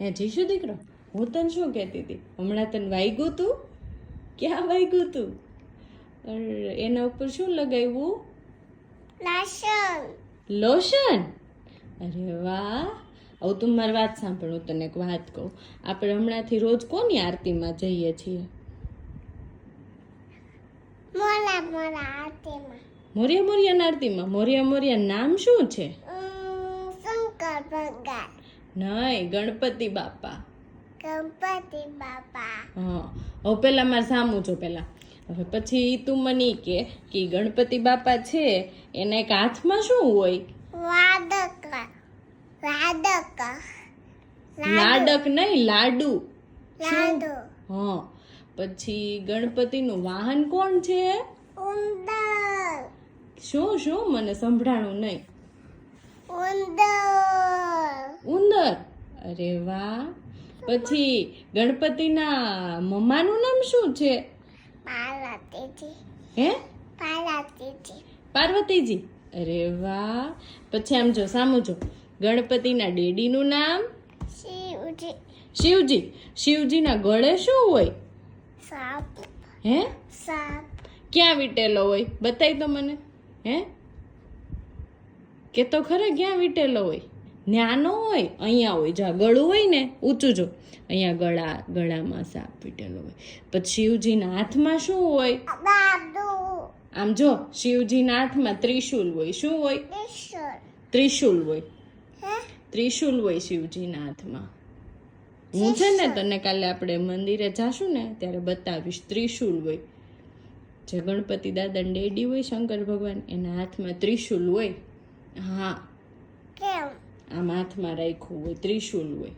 હે જીશુ દીકરો, હું તને શું કહેતી હતી, હમણાં તને વાગ્યું તું? ક્યાં વાગ્યું તું? એના ઉપર શું લગાવ્યું? લોશન. અરે વાહ. હવે તું મારી વાત સાંભળ, હું તને એક વાત કહું. આપણે હમણાંથી રોજ કોની આરતીમાં જઈએ છીએ? મોરિયા મોરિયાના આરતીમાં. મોરિયા મોરિયા નામ શું છે? શંકર ભગવાન. નહીં, ગણપતિ બાપા. ગણપતિ બાપા. હા, હવે પેલા મારે સામું છો પેલા. હવે પછી તું મને કે ગણપતિ બાપા છે એના એક હાથમાં શું હોય? વાદક. લાડક નહીં, લાડુ. લાડુ. હા, પછી ગણપતિનું વાહન કોણ છે? ઉંદર. શું મને સંભળાણું નહીં. ઉંદર. અરે વાહ. પછી ગણપતિના મમ્માનું નામ શું છે? પાર્વતીજી. હે? પાર્વતીજી. પાર્વતીજી. અરે વાહ. પછી આમ જો, સામું જો. ગણપતિના ડેડીનું નામ? શિવજી. શિવજી. શિવજીના ગળે શું હોય? સાપ. હે? સાપ. ક્યાં વીટેલો હોય? બતાય તો મને. હે? કે તો ખરા ક્યાં વીટેલો હોય? ન્યા નો હોય, અહીંયા હોય. જા ગળું હોય ને ઊંચું જો, અહીંયા ગળામાં સાપ વીટેલો હોય. પછી શિવજીના હાથમાં શું હોય? દાદુ. આમ જો, શિવજીના હાથમાં ત્રિશુલ હોય. શું હોય? ઈશ્વર. ત્રિશુલ હોય. હે? ત્રિશુલ હોય શિવજીના હાથમાં. હું છે ને તને કાલે આપણે મંદિરે જાશું ને ત્યારે બતાવીશ. ત્રિશુલ હોય. જે ગણપતિ દાદા ડેડી હોય, શંકર ભગવાન, એના હાથમાં ત્રિશુલ હોય. હા, કેમ? આમ હાથમાં રાખ્યું હોય, ત્રિશુલ હોય.